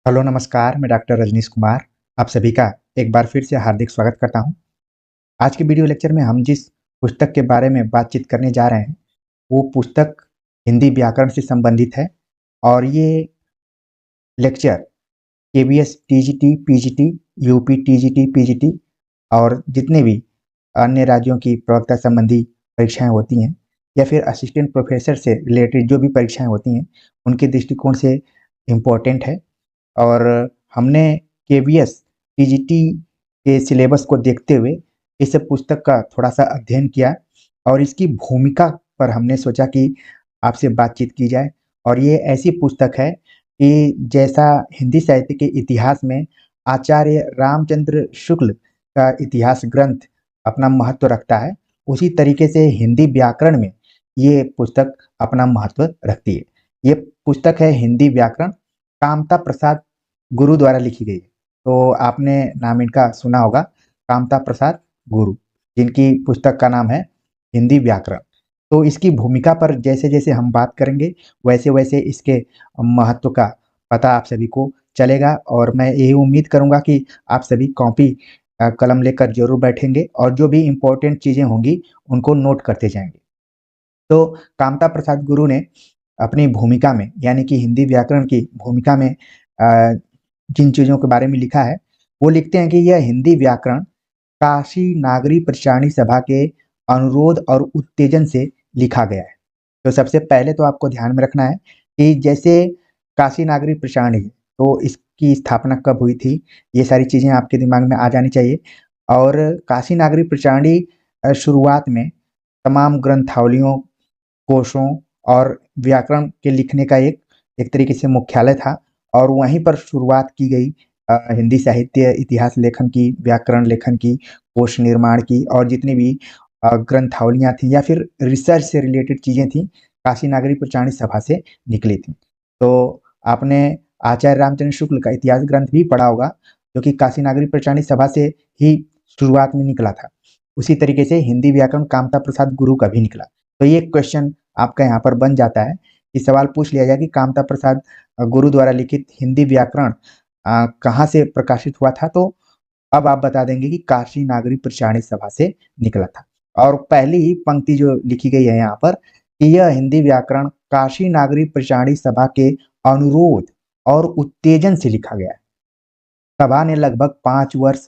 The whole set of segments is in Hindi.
हेलो नमस्कार, मैं डॉक्टर रजनीश कुमार आप सभी का एक बार फिर से हार्दिक स्वागत करता हूं। आज के वीडियो लेक्चर में हम जिस पुस्तक के बारे में बातचीत करने जा रहे हैं, वो पुस्तक हिंदी व्याकरण से संबंधित है और ये lecture KVS TGT, PGT, UP TGT, PGT और जितने भी अन्य राज्यों की प्रवक्ता संबंधी परीक्षाएं होती हैं या फिर असिस्टेंट प्रोफेसर से रिलेटेड जो भी परीक्षाएं होती हैं, उनके दृष्टिकोण से इम्पोर्टेंट है। और हमने केवीएस टीजीटी के सिलेबस को देखते हुए इस पुस्तक का थोड़ा-सा अध्ययन किया और इसकी भूमिका पर हमने सोचा कि आपसे बातचीत की जाए। और ये ऐसी पुस्तक है कि जैसा हिंदी साहित्य के इतिहास में आचार्य रामचंद्र शुक्ल का इतिहास ग्रंथ अपना महत्व रखता है, उसी तरीके से हिंदी व्याकरण में ये पुस्तक अपना महत्व रखती है। ये पुस्तक है हिंदी व्याकरण, कामता प्रसाद गुरु द्वारा लिखी गई है। तो आपने नाम इनका सुना होगा, कामता प्रसाद गुरु, जिनकी पुस्तक का नाम है हिंदी व्याकरण। तो इसकी भूमिका पर जैसे-जैसे हम बात करेंगे, वैसे-वैसे इसके महत्व का पता आप सभी को चलेगा और मैं यही उम्मीद करूँगा कि आप सभी कॉपी कलम लेकर ज़रूर बैठेंगे और जो भी इम्पोर्टेंट चीज़ें होंगी, उनको नोट करते जाएँगे। तो कामता प्रसाद गुरु ने अपनी भूमिका में यानी कि हिंदी व्याकरण की भूमिका में जिन चीज़ों के बारे में लिखा है, वो लिखते हैं कि यह हिंदी व्याकरण काशी नागरी प्रचारणी सभा के अनुरोध और उत्तेजन से लिखा गया है। तो सबसे पहले तो आपको ध्यान में रखना है कि जैसे काशी नागरी प्रचारणी, तो इसकी स्थापना कब हुई थी, ये सारी चीज़ें आपके दिमाग में आ जानी चाहिए। और काशी नागरी प्रचारणी शुरुआत में तमाम ग्रंथावलियों, कोशों और व्याकरण के लिखने का एक एक तरीके से मुख्यालय था और वहीं पर शुरुआत की गई हिंदी साहित्य इतिहास लेखन की, व्याकरण लेखन की, कोश निर्माण की और जितनी भी ग्रंथावलियाँ थीं या फिर रिसर्च से रिलेटेड चीज़ें थीं, काशी नागरी प्रचारणी सभा से निकली थीं। तो आपने आचार्य रामचंद्र शुक्ल का इतिहास ग्रंथ भी पढ़ा होगा, जो कि काशी नागरी प्रचारणी सभा से ही शुरुआत में निकला था। उसी तरीके से हिंदी व्याकरण कामता प्रसाद गुरु का भी निकला। तो ये क्वेश्चन आपका यहाँ पर बन जाता है कि सवाल पूछ लिया जाए कि कामता प्रसाद गुरु द्वारा लिखित हिंदी व्याकरण कहाँ से प्रकाशित हुआ था? तो अब आप बता देंगे कि काशी नागरी प्रचारणी सभा से निकला था। और पहली ही पंक्ति जो लिखी गई है यहाँ पर कि यह हिंदी व्याकरण काशी नागरी प्रचारणी सभा के अनुरोध और उत्तेजन से लिखा गया है। सभा ने लगभग 5 वर्ष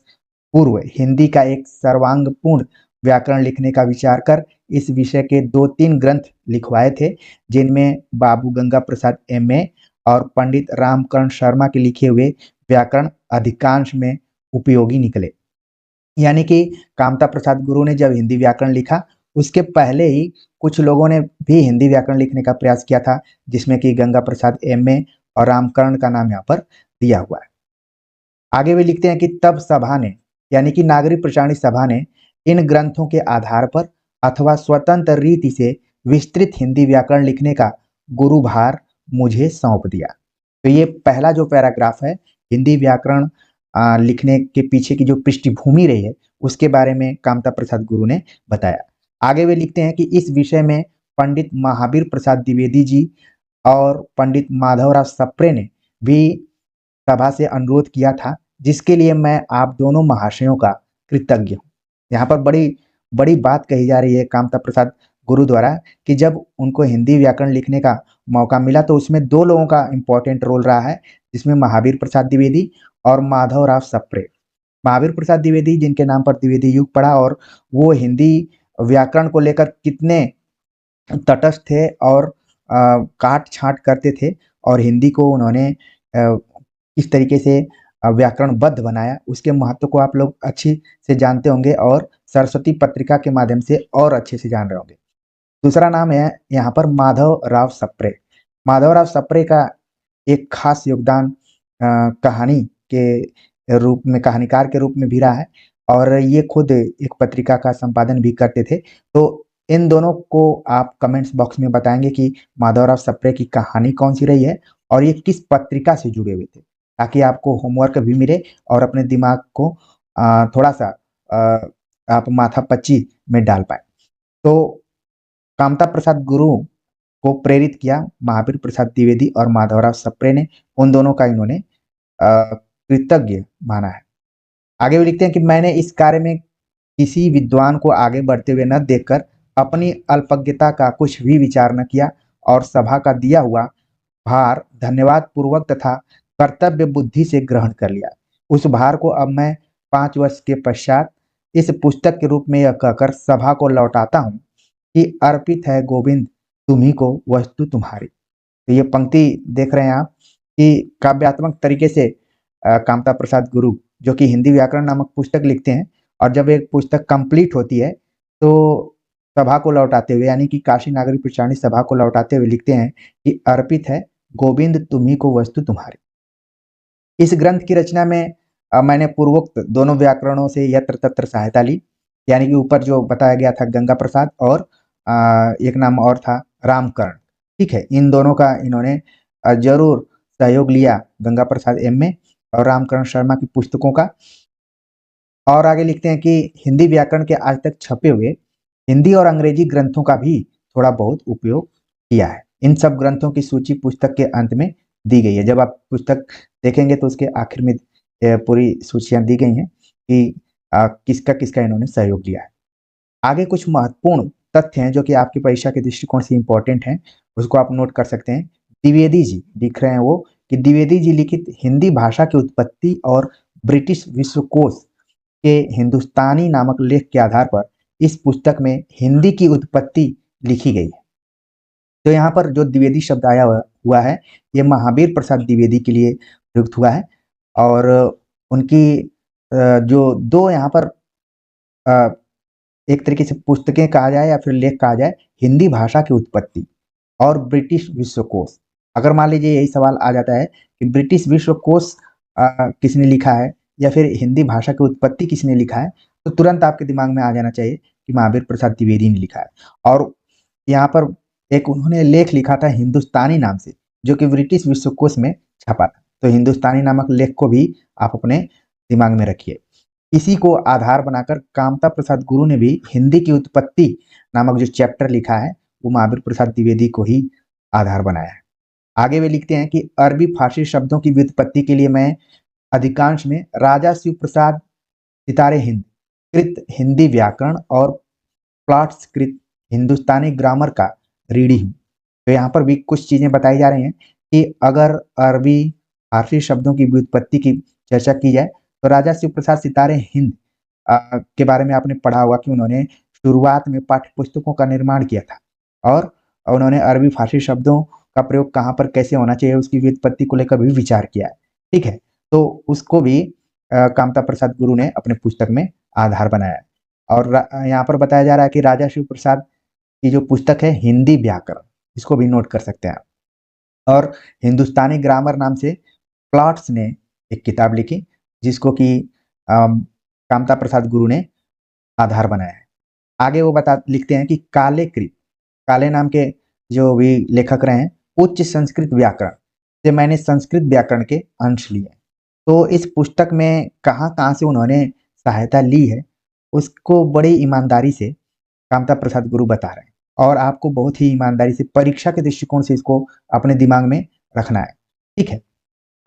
पूर्व हिंदी का एक सर्वांगपूर्ण व्याकरण लिखने का विचार कर इस विषय के 2-3 ग्रंथ लिखवाए थे, जिनमें बाबू गंगा प्रसाद एमए और पंडित रामकरण शर्मा के लिखे हुए व्याकरण अधिकांश में उपयोगी निकले। यानी कि कामता प्रसाद गुरु ने जब हिंदी व्याकरण लिखा, उसके पहले ही कुछ लोगों ने भी हिंदी व्याकरण लिखने का प्रयास किया था, जिसमें कि गंगा प्रसाद एमए और रामकरण का नाम यहाँ पर दिया हुआ है। आगे वे लिखते हैं कि तब सभा ने यानी कि नागरी प्रचारणी सभा ने इन ग्रंथों के आधार पर अथवा स्वतंत्र रीति से विस्तृत हिंदी व्याकरण लिखने का गुरुभार मुझे सौंप दिया। तो ये पहला जो पैराग्राफ है हिंदी व्याकरण लिखने के पीछे की जो पृष्ठभूमि रही है उसके बारे में कामता प्रसाद गुरु ने बताया। आगे वे लिखते हैं कि इस विषय में पंडित महावीर प्रसाद द्विवेदी जी और पंडित माधवराव सप्रे ने भी सभा से अनुरोध किया था, जिसके लिए मैं आप दोनों महाशयों का कृतज्ञ हूँ। यहाँ पर बड़ी बड़ी बात कही जा रही है कामता प्रसाद गुरु द्वारा कि जब उनको हिंदी व्याकरण लिखने का मौका मिला तो उसमें 2 लोगों का इम्पोर्टेंट रोल रहा है, जिसमें महावीर प्रसाद द्विवेदी और माधवराव सप्रे। महावीर प्रसाद द्विवेदी जिनके नाम पर द्विवेदी युग पड़ा और वो हिंदी व्याकरण को लेकर कितने तटस्थ थे और काट-छाँट करते थे और हिंदी को उन्होंने किस तरीके से व्याकरणबद्ध बनाया, उसके महत्व को आप लोग अच्छी से जानते होंगे और सरस्वती पत्रिका के माध्यम से और अच्छे से जान रहे होंगे। दूसरा नाम है यहाँ पर माधवराव सप्रे। माधवराव सप्रे का एक खास योगदान कहानी के रूप में कहानीकार के रूप में भी रहा है और ये खुद एक पत्रिका का संपादन भी करते थे। तो इन दोनों को आप कमेंट्स बॉक्स में बताएँगे कि माधवराव सप्रे की कहानी कौन-सी रही है और ये किस पत्रिका से जुड़े हुए थे, ताकि आपको होमवर्क भी मिले और अपने दिमाग को थोड़ा-सा आप माथापच्ची में डाल पाएँ। तो कामता प्रसाद गुरु को प्रेरित किया महावीर प्रसाद द्विवेदी और माधवराव सप्रे ने, उन दोनों का इन्होंने कृतज्ञ माना है। आगे भी लिखते हैं कि मैंने इस कार्य में किसी विद्वान को आगे बढ़ते हुए न देखकर अपनी अल्पज्ञता का कुछ भी विचार न किया और सभा का दिया हुआ भार धन्यवाद पूर्वक तथा कर्तव्य बुद्धि से ग्रहण कर लिया। उस भार को अब मैं 5 वर्ष के पश्चात इस पुस्तक के रूप में यह कहकर सभा को लौटाता हूँ कि अर्पित है गोविंद तुम्ही को वस्तु तुम्हारी। तो ये पंक्ति देख रहे हैं आप कि काव्यात्मक तरीके से कामता प्रसाद गुरु जो कि हिंदी व्याकरण नामक पुस्तक लिखते हैं, और जब एक पुस्तक कंप्लीट होती है तो सभा को लौटाते हुए यानी कि काशी नागरिक प्रचारणी सभा को लौटाते हुए लिखते हैं कि अर्पित है गोविंद तुम्ही को वस्तु तुम्हारी। इस ग्रंथ की रचना में मैंने पूर्वोक्त दोनों व्याकरणों से यत्र तत्र सहायता ली, यानी कि ऊपर जो बताया गया था गंगा प्रसाद और एक नाम और था रामकर्ण। ठीक है, इन दोनों का इन्होंने जरूर सहयोग लिया, गंगा प्रसाद एम.ए. और रामकर्ण शर्मा की पुस्तकों का। और आगे लिखते हैं कि हिंदी व्याकरण के आज तक छपे हुए हिंदी और अंग्रेजी ग्रंथों का भी थोड़ा बहुत उपयोग किया है। इन सब ग्रंथों की सूची पुस्तक के अंत में दी गई है। जब आप पुस्तक देखेंगे तो उसके आखिर में पूरी सूचियां दी गई हैं कि किसका किसका इन्होंने सहयोग लिया है। आगे कुछ महत्वपूर्ण तथ्य हैं जो कि आपकी परीक्षा के दृष्टिकोण से इंपॉर्टेंट हैं, उसको आप नोट कर सकते हैं। द्विवेदी जी लिख रहे हैं वो कि द्विवेदी जी लिखित हिंदी भाषा की उत्पत्ति और ब्रिटिश विश्वकोश के हिंदुस्तानी नामक लेख के आधार पर इस पुस्तक में हिंदी की उत्पत्ति लिखी गई है। तो यहाँ पर जो द्विवेदी शब्द आया हुआ है ये महावीर प्रसाद द्विवेदी के लिए प्रयुक्त हुआ है, और उनकी जो दो यहाँ पर एक तरीके से पुस्तकें कहा जाए या फिर लेख कहा जाए, हिंदी भाषा की उत्पत्ति और ब्रिटिश विश्वकोश। अगर मान लीजिए यही सवाल आ जाता है कि ब्रिटिश विश्वकोश किसने लिखा है या फिर हिंदी भाषा की उत्पत्ति किसने लिखा है, तो तुरंत आपके दिमाग में आ जाना चाहिए कि महावीर प्रसाद द्विवेदी ने लिखा है। और यहाँ पर एक उन्होंने लेख लिखा था हिंदुस्तानी नाम से, जो कि ब्रिटिश विश्वकोश में छपा था। तो हिंदुस्तानी नामक लेख को भी आप अपने दिमाग में रखिए। इसी को आधार बनाकर कामता प्रसाद गुरु ने भी हिंदी की उत्पत्ति नामक जो चैप्टर लिखा है वो महावीर प्रसाद द्विवेदी को ही आधार बनाया है। आगे वे लिखते हैं कि अरबी फारसी शब्दों की व्युत्पत्ति के लिए मैं अधिकांश में राजा शिव प्रसाद सितारे हिंद कृत हिंदी व्याकरण और प्लॉट्स कृत हिंदुस्तानी ग्रामर का रीढ़ी हूँ। तो यहाँ पर भी कुछ चीजें बताई जा रही हैं कि अगर अरबी फारसी शब्दों की व्युत्पत्ति की चर्चा की जाए तो राजा शिव प्रसाद सितारे हिंद के बारे में आपने पढ़ा होगा कि उन्होंने शुरुआत में पाठ्य पुस्तकों का निर्माण किया था, और उन्होंने अरबी फारसी शब्दों का प्रयोग कहाँ पर कैसे होना चाहिए उसकी व्युत्पत्ति को लेकर भी विचार किया है। ठीक है, तो उसको भी कामता प्रसाद गुरु ने अपने पुस्तक में आधार बनाया है। और यहाँ पर बताया जा रहा है कि राजा शिव प्रसाद की जो पुस्तक है हिंदी व्याकरण, इसको भी नोट कर सकते हैं आप। और हिंदुस्तानी ग्रामर नाम से प्लॉट्स ने एक किताब लिखी जिसको कि कामता प्रसाद गुरु ने आधार बनाया है। आगे वो लिखते हैं कि काले नाम के जो भी लेखक रहे हैं उच्च संस्कृत व्याकरण से मैंने संस्कृत व्याकरण के अंश लिए। तो इस पुस्तक में कहाँ कहाँ से उन्होंने सहायता ली है उसको बड़ी ईमानदारी से कामता प्रसाद गुरु बता रहे हैं, और आपको बहुत ही ईमानदारी से परीक्षा के दृष्टिकोण से इसको अपने दिमाग में रखना है। ठीक है,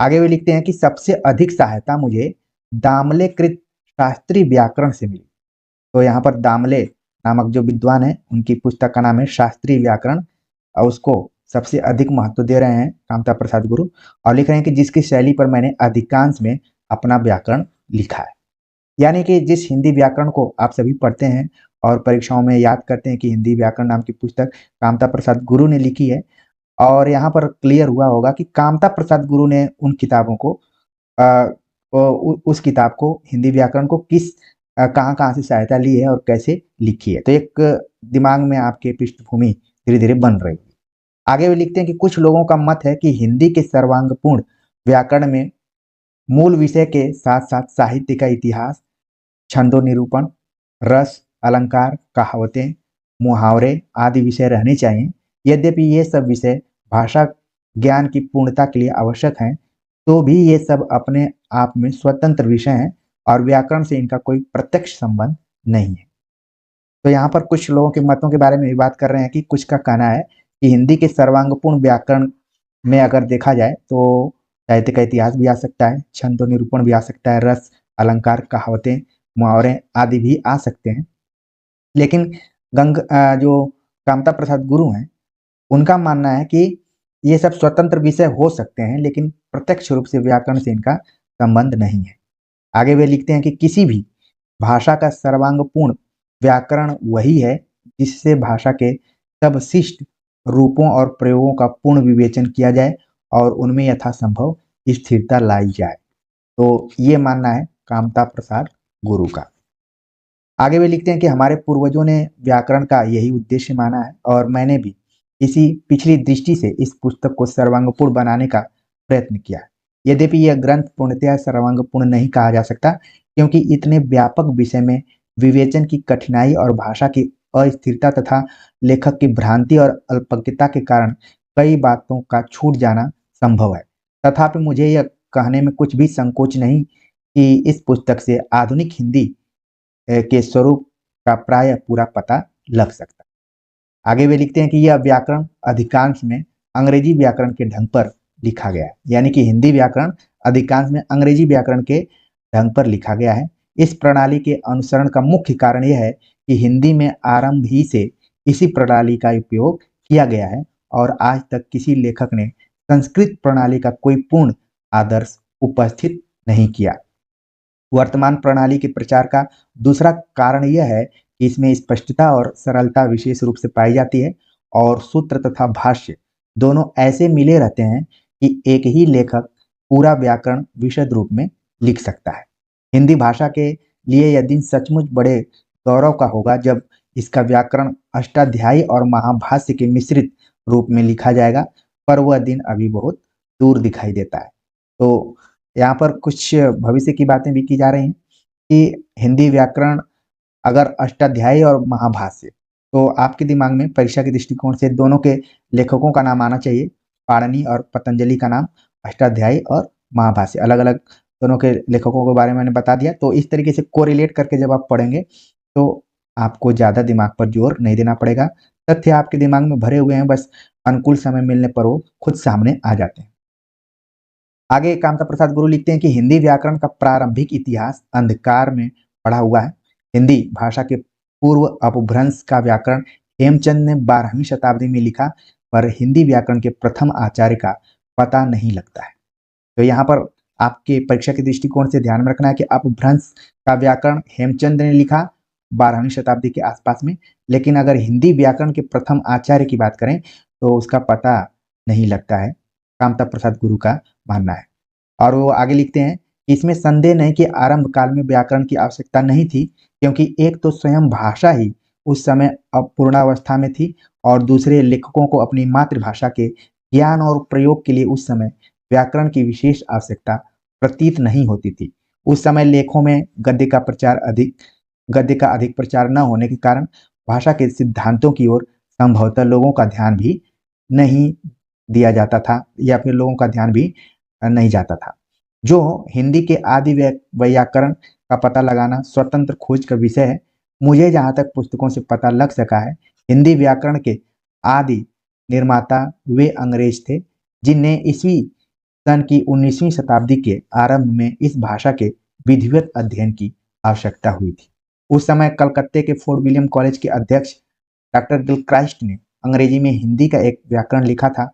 आगे वे लिखते हैं कि सबसे अधिक सहायता मुझे दामले कृत शास्त्रीय व्याकरण से मिली। तो यहाँ पर दामले नामक जो विद्वान है उनकी पुस्तक का नाम है शास्त्रीय व्याकरण, और उसको सबसे अधिक महत्व दे रहे हैं कामता प्रसाद गुरु, और लिख रहे हैं कि जिसकी शैली पर मैंने अधिकांश में अपना व्याकरण लिखा है। यानी कि जिस हिंदी व्याकरण को आप सभी पढ़ते हैं और परीक्षाओं में याद करते हैं कि हिंदी व्याकरण नाम की पुस्तक कामता प्रसाद गुरु ने लिखी है, और यहाँ पर क्लियर हुआ होगा कि कामता प्रसाद गुरु ने उन किताबों को उस किताब को हिंदी व्याकरण को किस कहाँ कहाँ से सहायता ली है और कैसे लिखी है। तो एक दिमाग में आपके पृष्ठभूमि धीरे धीरे बन रही है। आगे भी लिखते हैं कि कुछ लोगों का मत है कि हिंदी के सर्वांगपूर्ण व्याकरण में मूल विषय के साथ साथ साहित्य का इतिहास, छंदो निरूपण, रस, अलंकार, कहावतें, मुहावरे आदि विषय रहने चाहिए। यद्यपि ये सब विषय भाषा ज्ञान की पूर्णता के लिए आवश्यक हैं, तो भी ये सब अपने आप में स्वतंत्र विषय हैं और व्याकरण से इनका कोई प्रत्यक्ष संबंध नहीं है। तो यहाँ पर कुछ लोगों के मतों के बारे में भी बात कर रहे हैं कि कुछ का कहना है कि हिंदी के सर्वांगपूर्ण व्याकरण में अगर देखा जाए तो साहित्य का इतिहास भी आ सकता है, छंद निरूपण भी आ सकता है, रस, अलंकार, कहावतें, मुहावरे आदि भी आ सकते हैं। लेकिन जो कामता प्रसाद गुरु हैं, उनका मानना है कि ये सब स्वतंत्र विषय हो सकते हैं, लेकिन प्रत्यक्ष रूप से व्याकरण से इनका संबंध नहीं है। आगे वे लिखते हैं कि किसी भी भाषा का सर्वांगपूर्ण व्याकरण वही है जिससे भाषा के सब शिष्ट रूपों और प्रयोगों का पूर्ण विवेचन किया जाए और उनमें यथासंभव स्थिरता लाई जाए। तो ये मानना है कामता प्रसाद गुरु का। आगे वे लिखते हैं कि हमारे पूर्वजों ने व्याकरण का यही उद्देश्य माना है और मैंने भी इसी पिछली दृष्टि से इस पुस्तक को सर्वांगपूर्ण बनाने का प्रयत्न किया। यद्यपि यह ग्रंथ पूर्णतया सर्वांगपूर्ण नहीं कहा जा सकता, क्योंकि इतने व्यापक विषय में विवेचन की कठिनाई और भाषा की अस्थिरता तथा लेखक की भ्रांति और अल्पज्ञता के कारण कई बातों का छूट जाना संभव है। तथापि मुझे यह कहने में कुछ भी संकोच नहीं कि इस पुस्तक से आधुनिक हिंदी के स्वरूप का प्राय पूरा पता लग सकता है। आगे वे लिखते हैं कि यह व्याकरण अधिकांश में अंग्रेजी व्याकरण के ढंग पर लिखा गया है, यानी कि हिंदी व्याकरण अधिकांश में अंग्रेजी व्याकरण के ढंग पर लिखा गया है। इस प्रणाली के अनुसरण का मुख्य कारण यह है कि हिंदी में आरंभ ही से इसी प्रणाली का उपयोग किया गया है और आज तक किसी लेखक ने संस्कृत प्रणाली का कोई पूर्ण आदर्श उपस्थित नहीं किया। वर्तमान प्रणाली के प्रचार का दूसरा कारण यह है कि इसमें स्पष्टता और सरलता विशेष रूप से पाई जाती है और सूत्र तथा भाष्य दोनों ऐसे मिले रहते हैं कि एक ही लेखक पूरा व्याकरण विशद रूप में लिख सकता है। हिंदी भाषा के लिए यह दिन सचमुच बड़े गौरव का होगा जब इसका व्याकरण अष्टाध्यायी और महाभाष्य के मिश्रित रूप में लिखा जाएगा, पर वह दिन अभी बहुत दूर दिखाई देता है। तो यहाँ पर कुछ भविष्य की बातें भी की जा रही हैं कि हिंदी व्याकरण अगर अष्टाध्यायी और महाभाष्य, तो आपके दिमाग में परीक्षा के दृष्टिकोण से दोनों के लेखकों का नाम आना चाहिए। पाणिनि और पतंजलि का नाम अष्टाध्यायी और महाभाष्य, अलग अलग दोनों के लेखकों के बारे में मैंने बता दिया। तो इस तरीके से कोरिलेट करके जब आप पढ़ेंगे तो आपको ज़्यादा दिमाग पर जोर नहीं देना पड़ेगा। तथ्य आपके दिमाग में भरे हुए हैं, बस अनुकूल समय मिलने पर वो खुद सामने आ जाते हैं। आगे कामता प्रसाद गुरु लिखते हैं कि हिंदी व्याकरण का प्रारंभिक इतिहास अंधकार में पड़ा हुआ है। हिंदी भाषा के पूर्व अपभ्रंश का व्याकरण हेमचंद ने 12वीं शताब्दी में लिखा, पर हिंदी व्याकरण के प्रथम आचार्य का पता नहीं लगता है। तो यहाँ पर आपके परीक्षा के दृष्टिकोण से ध्यान में रखना है कि अपभ्रंश का व्याकरण हेमचंद ने लिखा 12वीं शताब्दी के आसपास में, लेकिन अगर हिंदी व्याकरण के प्रथम आचार्य की बात करें तो उसका पता नहीं लगता है, कामता प्रसाद गुरु का मानना है। और वो आगे लिखते हैं कि इसमें संदेह नहीं कि आरंभ काल में व्याकरण की आवश्यकता नहीं थी, क्योंकि एक तो स्वयं भाषा ही उस समय अपूर्णावस्था में थी और दूसरे लेखकों को अपनी मातृभाषा के ज्ञान और प्रयोग के लिए उस समय व्याकरण की विशेष आवश्यकता प्रतीत नहीं होती थी। उस समय लेखों में गद्य का अधिक प्रचार न होने के कारण भाषा के सिद्धांतों की ओर संभवतः लोगों का ध्यान भी नहीं दिया जाता था, या फिर लोगों का ध्यान भी नहीं जाता था। जो हिंदी के आदि व्याकरण का पता लगाना स्वतंत्र खोज का विषय है। मुझे जहाँ तक पुस्तकों से पता लग सका है, हिंदी व्याकरण के आदि निर्माता वे अंग्रेज थे जिनने ईस्वी सन की 19वीं शताब्दी के आरंभ में इस भाषा के विधिवत अध्ययन की आवश्यकता हुई थी। उस समय कलकत्ते के फोर्ट विलियम कॉलेज के अध्यक्ष डॉक्टर गिलक्राइस्ट ने अंग्रेजी में हिंदी का एक व्याकरण लिखा था।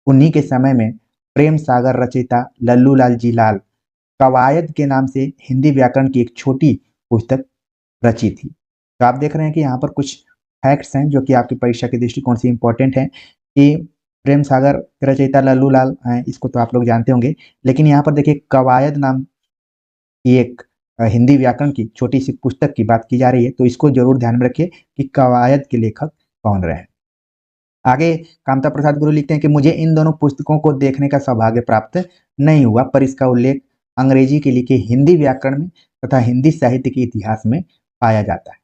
उन्हीं के समय में प्रेम सागर रचयिता लल्लू लाल जी लाल कवायद के नाम से हिंदी व्याकरण की एक छोटी पुस्तक रची थी। तो आप देख रहे हैं कि यहाँ पर कुछ फैक्ट्स हैं जो कि आपकी परीक्षा के दृष्टिकोण से इंपॉर्टेंट हैं कि प्रेम सागर के रचयिता लल्लू लाल हैं, इसको तो आप लोग जानते होंगे। लेकिन यहाँ पर देखिए कवायद नाम की एक हिंदी व्याकरण की छोटी सी पुस्तक की बात की जा रही है, तो इसको जरूर ध्यान में रखिए कि कवायद के लेखक कौन रहे। आगे कामता प्रसाद गुरु लिखते हैं कि मुझे इन दोनों पुस्तकों को देखने का सौभाग्य प्राप्त नहीं हुआ, पर इसका उल्लेख अंग्रेजी के लिखे हिंदी व्याकरण में तथा हिंदी साहित्य के इतिहास में पाया जाता है।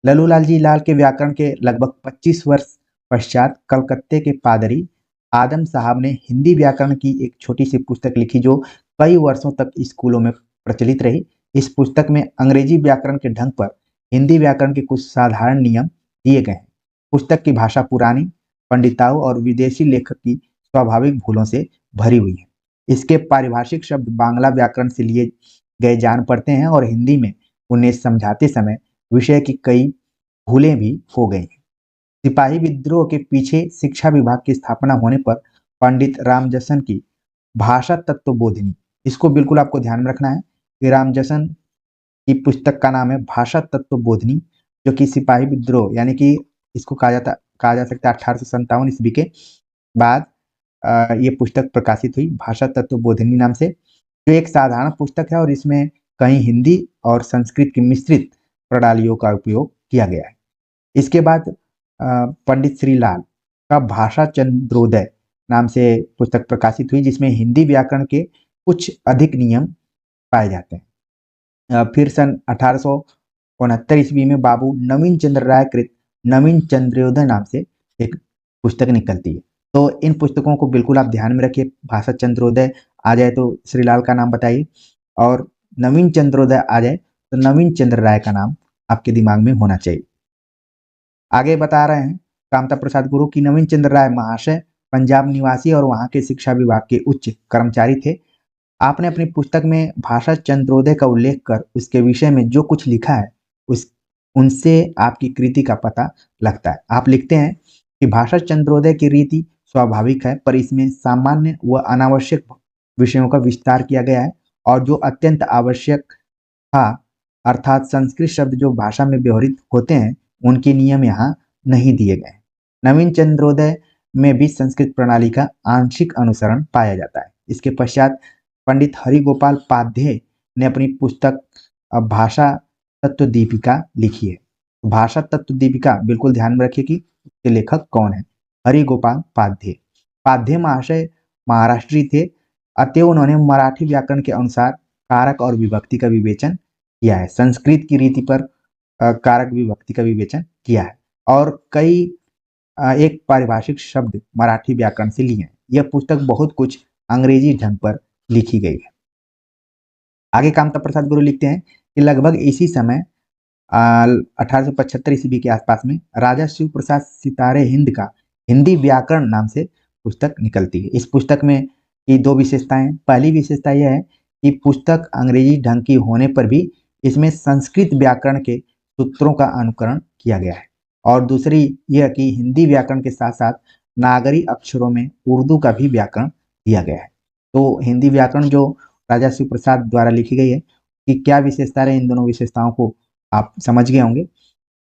लल्लू लाल जी लाल के व्याकरण के लगभग 25 वर्ष पश्चात कलकत्ते के पादरी आदम साहब ने हिंदी व्याकरण की एक छोटी सी पुस्तक लिखी जो कई वर्षों तक स्कूलों में प्रचलित रही। इस पुस्तक में अंग्रेजी व्याकरण के ढंग पर हिंदी व्याकरण के कुछ साधारण नियम दिए गए हैं। पुस्तक की भाषा पुरानी, पंडिताऊ और विदेशी लेखक की स्वाभाविक भूलों से भरी हुई है। इसके पारिभाषिक शब्द बांग्ला व्याकरण से लिए गए जान पड़ते हैं और हिंदी में उन्हें समझाते समय विषय की कई भूलें भी हो गई हैं। सिपाही विद्रोह के पीछे शिक्षा विभाग की स्थापना होने पर पंडित रामजसन की भाषा तत्वबोधिनी, इसको बिल्कुल आपको ध्यान में रखना है कि रामजसन की पुस्तक का नाम है भाषा तत्वबोधिनी, जो कि सिपाही विद्रोह यानी कि इसको कहा जा सकता है 1857 ईस्वी के बाद ये पुस्तक प्रकाशित हुई भाषा तत्वबोधिनी नाम से, जो एक साधारण पुस्तक है और इसमें कहीं हिंदी और संस्कृत की मिश्रित प्रणालियों का उपयोग किया गया है। इसके बाद पंडित श्रीलाल का भाषा चंद्रोदय नाम से पुस्तक प्रकाशित हुई, जिसमें हिंदी व्याकरण के कुछ अधिक नियम पाए जाते हैं। फिर सन 1869 ईस्वी में बाबू नवीन चंद्र राय कृत नवीन चंद्रोदय नाम से एक पुस्तक निकलती है। तो इन पुस्तकों को बिल्कुल आप ध्यान में रखिए। भाषा चंद्रोदय आ जाए तो श्रीलाल का नाम बताइए, और नवीन चंद्रोदय आ जाए तो नवीन चंद्र राय का नाम आपके दिमाग में होना चाहिए। आगे बता रहे हैं, कामता प्रसाद गुरु की नवीन चंद्र राय महाशय पंजाब निवासी और वहां के शिक्षा विभाग के उच्च कर्मचारी थे। आपने अपनी पुस्तक में भाषा चंद्रोदय का उल्लेख कर उसके विषय में जो कुछ लिखा है उस उनसे आपकी कृति का पता लगता है। आप लिखते हैं कि भाषा चंद्रोदय की रीति स्वाभाविक है, पर इसमें सामान्य व अनावश्यक विषयों का विस्तार किया गया है, और जो अत्यंत आवश्यक था अर्थात संस्कृत शब्द जो भाषा में व्यवहृत होते हैं उनके नियम यहाँ नहीं दिए गए। नवीन चंद्रोदय में भी संस्कृत प्रणाली का आंशिक अनुसरण पाया जाता है। इसके पश्चात पंडित हरिगोपाल पाध्ये ने अपनी पुस्तक भाषा तत्व दीपिका लिखी है। भाषा तत्व दीपिका बिल्कुल ध्यान में रखिए कि इसके लेखक कौन है। हरिगोपाल पाध्ये। पाध्ये महाशय महाराष्ट्री थे, अतएव उन्होंने मराठी व्याकरण के अनुसार कारक और विभक्ति का विवेचन किया है। संस्कृत की रीति पर कारक विभक्ति का विवेचन किया है, और कई एक पारिभाषिक शब्द मराठी व्याकरण से लिए हैं। यह पुस्तक बहुत कुछ अंग्रेजी ढंग पर लिखी गई है। आगे कामता प्रसाद गुरु लिखते हैं कि लगभग इसी समय 1875 ईस्वी के आसपास में राजा शिव प्रसाद सितारे हिंद का हिंदी व्याकरण नाम से पुस्तक निकलती है। इस पुस्तक में की दो विशेषताएं। पहली विशेषता यह है कि पुस्तक अंग्रेजी ढंग की होने पर भी इसमें संस्कृत व्याकरण के सूत्रों का अनुकरण किया गया है, और दूसरी यह कि हिंदी व्याकरण के साथ साथ नागरी अक्षरों में उर्दू का भी व्याकरण दिया गया है। तो हिंदी व्याकरण जो राजा शिव प्रसाद द्वारा लिखी गई है कि क्या विशेषता है, इन दोनों विशेषताओं को आप समझ गए होंगे।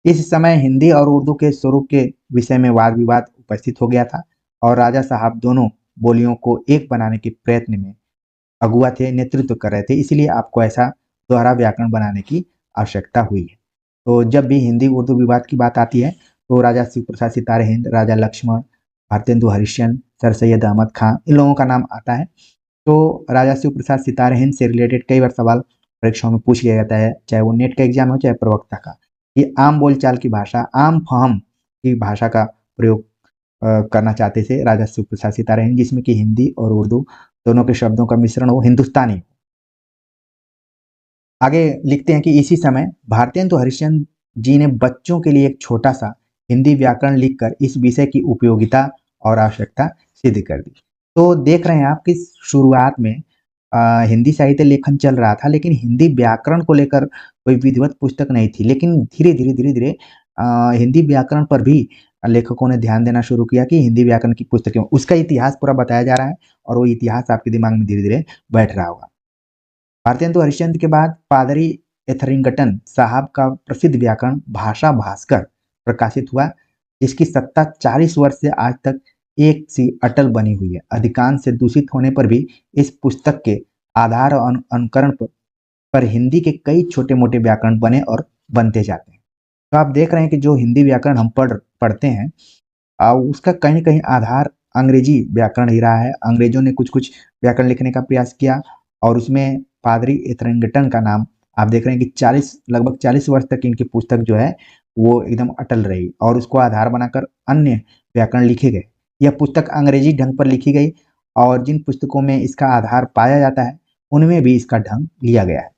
इस समय हिंदी और उर्दू के स्वरूप के विषय में वाद विवाद उपस्थित हो गया था, और राजा साहब दोनों बोलियों को एक बनाने के प्रयत्न में अगुआ थे, नेतृत्व कर रहे थे, इसलिए आपको ऐसा दोहरा व्याकरण बनाने की आवश्यकता हुई है। तो जब भी हिंदी उर्दू विवाद की बात आती है तो राजा शिव प्रसाद सितारे हिंद, राजा लक्ष्मण, भारतेंदु हरिश्चंद्र, सर सैयद अहमद खां, इन लोगों का नाम आता है। तो राजा शिव प्रसाद सितारे हिंद से रिलेटेड कई बार सवाल परीक्षाओं में पूछ लिया जाता है, चाहे वो नेट का एग्जाम हो चाहे प्रवक्ता का। ये आम बोलचाल की भाषा, आम फहम की भाषा का प्रयोग करना चाहते थे राजा शिव प्रसाद सितारे हिंद, जिसमें कि हिंदी और उर्दू दोनों के शब्दों का मिश्रण हो, हिंदुस्तानी। आगे लिखते हैं कि इसी समय भारतेंदु हरिश्चंद्र जी ने बच्चों के लिए एक छोटा सा हिंदी व्याकरण लिखकर इस विषय की उपयोगिता और आवश्यकता सिद्ध कर दी। तो देख रहे हैं आप कि शुरुआत में हिंदी साहित्य लेखन चल रहा था, लेकिन हिंदी व्याकरण को लेकर कोई विधिवत पुस्तक नहीं थी। लेकिन धीरे धीरे हिंदी व्याकरण पर भी लेखकों ने ध्यान देना शुरू किया कि हिंदी व्याकरण की पुस्तकें, उसका इतिहास पूरा बताया जा रहा है, और वो इतिहास आपके दिमाग में धीरे धीरे बैठ रहा होगा। भारतेंदु हरिश्चंद्र के बाद पादरी एथरिंगटन साहब का प्रसिद्ध व्याकरण भाषा भास्कर प्रकाशित हुआ, जिसकी सत्ता 40 वर्ष से आज तक एक सी अटल बनी हुई है। अधिकांश से दूषित होने पर भी इस पुस्तक के आधार और अनुकरण पर हिंदी के कई छोटे मोटे व्याकरण बने और बनते जाते हैं। तो आप देख रहे हैं कि जो हिंदी व्याकरण हम पढ़ते हैं उसका कहीं ना कहीं आधार अंग्रेजी व्याकरण ही रहा है। अंग्रेजों ने कुछ कुछ व्याकरण लिखने का प्रयास किया, और उसमें पादरी एथरिंगटन का नाम आप देख रहे हैं कि लगभग 40 वर्ष तक इनकी पुस्तक जो है वो एकदम अटल रही, और उसको आधार बनाकर अन्य व्याकरण लिखे गए। यह पुस्तक अंग्रेजी ढंग पर लिखी गई, और जिन पुस्तकों में इसका आधार पाया जाता है उनमें भी इसका ढंग लिया गया है।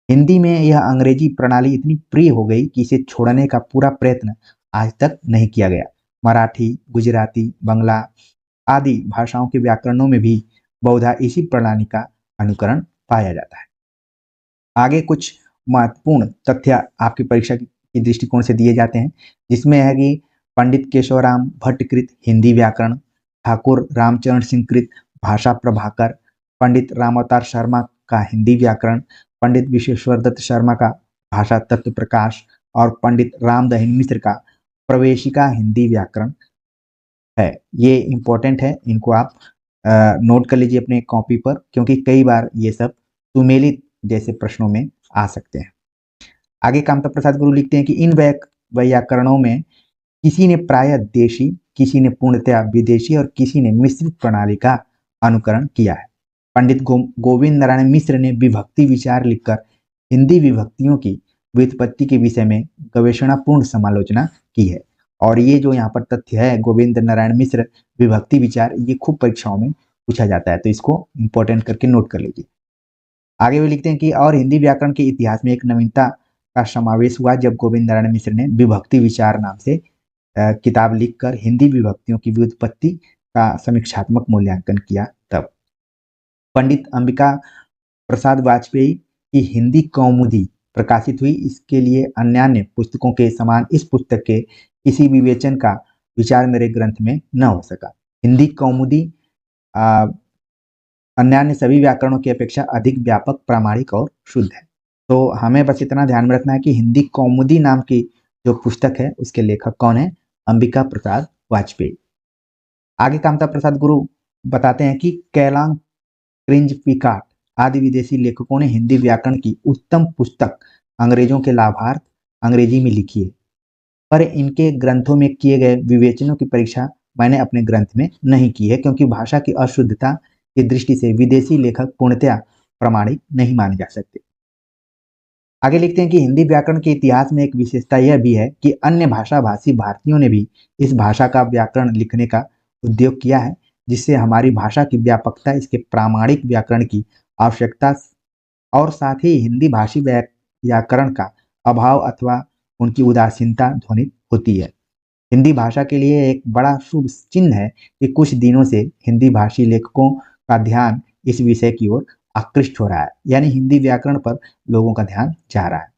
हिंदी में यह अंग्रेजी प्रणाली इतनी प्रिय हो गई कि इसे छोड़ने का पूरा प्रयत्न आज तक नहीं किया गया। मराठी, गुजराती, बंगला आदि भाषाओं के व्याकरणों में भी बहुधा इसी प्रणाली का अनुकरण पाया जाता है। आगे कुछ महत्वपूर्ण तथ्य आपकी परीक्षा की दृष्टिकोण से दिए जाते हैं, जिसमें है कि पंडित केशवराम भट्टकृत हिंदी व्याकरण, ठाकुर रामचरण सिंह कृत भाषा प्रभाकर, पंडित रामावतार शर्मा का हिंदी व्याकरण, पंडित विश्वेश्वर दत्त शर्मा का भाषा तत्व प्रकाश और पंडित रामदहिन मिश्र का प्रवेशिका हिंदी व्याकरण है। ये इंपॉर्टेंट है, इनको आप नोट कर लीजिए अपने कॉपी पर, क्योंकि कई बार ये सब सुमेलित जैसे प्रश्नों में आ सकते हैं। आगे कामता प्रसाद गुरु लिखते हैं कि इन व्याकरणों में किसी ने प्रायः देशी, किसी ने पूर्णतया विदेशी और किसी ने मिश्रित प्रणाली का अनुकरण किया है। पंडित गोविंद नारायण मिश्र ने विभक्ति विचार लिखकर हिंदी विभक्तियों की व्युत्पत्ति के विषय में गवेषणापूर्ण समालोचना की है। और ये जो यहाँ पर तथ्य है गोविंद नारायण मिश्र विभक्ति विचार, ये खूब परीक्षाओं में पूछा जाता है, तो इसको इंपॉर्टेंट करके नोट कर लीजिए। आगे वे लिखते हैं कि और हिंदी व्याकरण के इतिहास में एक नवीनता का समावेश हुआ जब गोविंद नारायण मिश्र ने विभक्ति विचार नाम से किताब लिखकर हिंदी विभक्तियों की व्युत्पत्ति का समीक्षात्मक मूल्यांकन किया। तब पंडित अंबिका प्रसाद वाजपेयी की हिंदी कौमुदी प्रकाशित हुई। इसके लिए अन्य पुस्तकों के समान इस पुस्तक के किसी विवेचन का विचार मेरे ग्रंथ में न हो सका। हिंदी कौमुदी अन्य सभी व्याकरणों की अपेक्षा अधिक व्यापक, प्रामाणिक और शुद्ध है। तो हमें बस इतना ध्यान में रखना है कि हिंदी कौमुदी नाम की जो पुस्तक है उसके लेखक कौन है? अंबिका प्रसाद वाजपेयी। आगे कामता प्रसाद गुरु बताते हैं कि कैलांग, क्रिंज, पिकार्ट आदि विदेशी लेखकों ने हिंदी व्याकरण की उत्तम पुस्तक अंग्रेजों के लाभार्थ अंग्रेजी में लिखी है, पर इनके ग्रंथों में किए गए विवेचनों की परीक्षा मैंने अपने ग्रंथ में नहीं की है, क्योंकि भाषा की अशुद्धता की दृष्टि से विदेशी लेखक पूर्णतया प्रामाणिक नहीं माने जा सकते। आगे लिखते हैं कि हिंदी व्याकरण के इतिहास में एक विशेषता यह भी है कि अन्य भाषा भाषी भारतीयों ने भी इस भाषा का व्याकरण लिखने का उद्योग किया है, जिससे हमारी भाषा की व्यापकता, इसके प्रामाणिक व्याकरण की आवश्यकता और साथ ही हिंदी भाषी व्याकरण का अभाव अथवा उनकी उदासीनता ध्वनित होती है। हिंदी भाषा के लिए एक बड़ा शुभ चिन्ह है कि कुछ दिनों से हिंदी भाषी लेखकों का ध्यान इस विषय की ओर आकृष्ट हो रहा है, यानी हिंदी व्याकरण पर लोगों का ध्यान जा रहा है।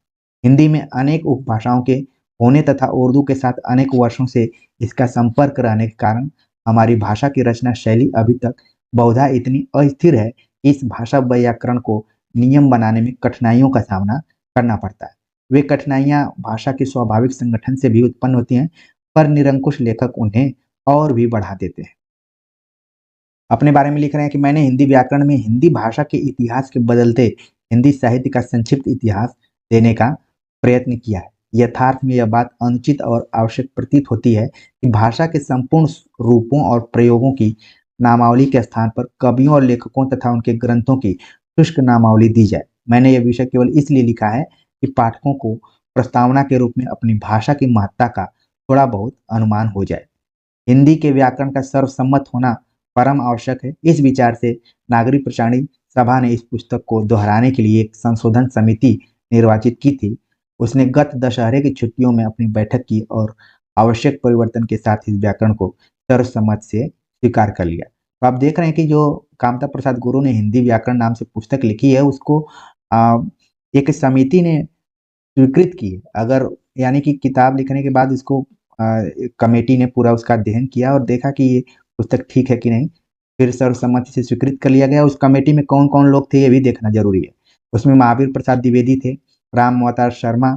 हिंदी में अनेक उपभाषाओं के होने तथा उर्दू के साथ अनेक वर्षों से इसका संपर्क रहने के कारण हमारी भाषा की रचना शैली अभी तक बहुधा इतनी अस्थिर है कि इस भाषा व्याकरण को नियम बनाने में कठिनाइयों का सामना करना पड़ता है। वे कठिनाइयां भाषा के स्वाभाविक संगठन से भी उत्पन्न होती हैं, पर निरंकुश लेखक उन्हें और भी बढ़ा देते हैं। अपने बारे में लिख रहे हैं कि मैंने हिंदी व्याकरण में हिंदी भाषा के इतिहास के बदलते हिंदी साहित्य का संक्षिप्त इतिहास देने का प्रयत्न किया है। यथार्थ में यह बात अनुचित और आवश्यक प्रतीत होती है कि भाषा के संपूर्ण रूपों और प्रयोगों की नामावली के स्थान पर कवियों और लेखकों तथा उनके ग्रंथों की शुष्क नामावली दी जाए। मैंने यह विषय केवल इसलिए लिखा है कि पाठकों को प्रस्तावना के रूप में अपनी भाषा की महत्ता का थोड़ा बहुत अनुमान हो जाए। हिंदी के व्याकरण का सर्वसम्मत होना परम आवश्यक है। इस विचार से नागरिक प्रचारणी सभा ने इस पुस्तक को दोहराने के लिए एक संशोधन समिति निर्वाचित की थी। उसने गत दशहरे की छुट्टियों में अपनी बैठक की और आवश्यक परिवर्तन के साथ इस व्याकरण को सर्वसम्मत से स्वीकार कर लिया। तो आप देख रहे हैं कि जो कामता प्रसाद गुरु ने हिंदी व्याकरण नाम से पुस्तक लिखी है, उसको एक समिति ने स्वीकृत की है। अगर यानी कि किताब लिखने के बाद इसको कमेटी ने पूरा उसका अध्ययन किया और देखा कि ये पुस्तक ठीक है कि नहीं, फिर सर्वसम्मति से स्वीकृत कर लिया गया। उस कमेटी में कौन कौन लोग थे ये भी देखना जरूरी है। उसमें महावीर प्रसाद द्विवेदी थे, राम अवतार शर्मा,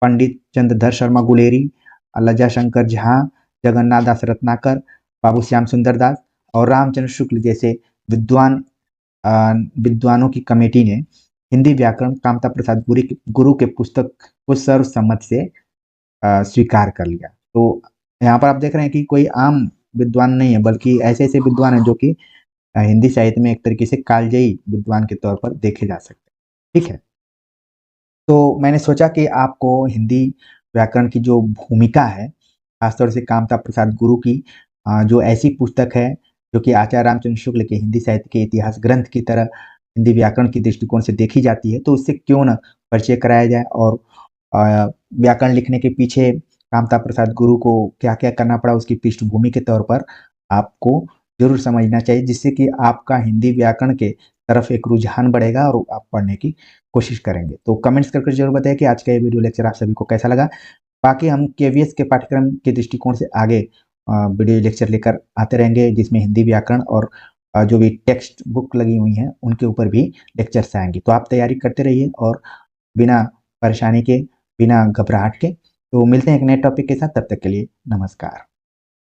पंडित चंद्रधर शर्मा गुलेरी, लज्जा शंकर झा, जगन्नाथ दास रत्नाकर, बाबू श्याम सुंदर दास और रामचंद्र शुक्ल जैसे विद्वानों की कमेटी ने हिंदी व्याकरण कामता प्रसाद गुरु के पुस्तक को सर्वसम्मति से स्वीकार कर लिया। तो यहाँ पर आप देख रहे हैं कि कोई आम विद्वान नहीं है, बल्कि ऐसे ऐसे विद्वान हैं जो कि हिंदी साहित्य में एक तरीके से कालजयी विद्वान के तौर पर देखे जा सकते हैं। ठीक है, तो मैंने सोचा कि आपको हिंदी व्याकरण की जो भूमिका है, खासतौर से कामता प्रसाद गुरु की जो ऐसी पुस्तक है जो कि आचार्य रामचंद्र शुक्ल के हिंदी साहित्य के इतिहास ग्रंथ की तरह हिंदी व्याकरण की दृष्टिकोण से देखी जाती है, तो उससे क्यों न परिचय कराया जाए और व्याकरण लिखने के पीछे कामता प्रसाद गुरु को क्या क्या करना पड़ा उसकी पृष्ठभूमि के तौर पर आपको ज़रूर समझना चाहिए, जिससे कि आपका हिंदी व्याकरण के तरफ एक रुझान बढ़ेगा और आप पढ़ने की कोशिश करेंगे। तो कमेंट्स करके ज़रूर बताइए कि आज का ये वीडियो लेक्चर आप सभी को कैसा लगा। बाकी हम केवीएस के पाठ्यक्रम के दृष्टिकोण से आगे वीडियो लेक्चर लेकर आते रहेंगे, जिसमें हिंदी व्याकरण और जो भी टेक्स्ट बुक लगी हुई हैं उनके ऊपर भी लेक्चर्स आएंगे। तो आप तैयारी करते रहिए और बिना परेशानी के, बिना घबराहट के। तो मिलते हैं एक नए टॉपिक के साथ, तब तक के लिए नमस्कार।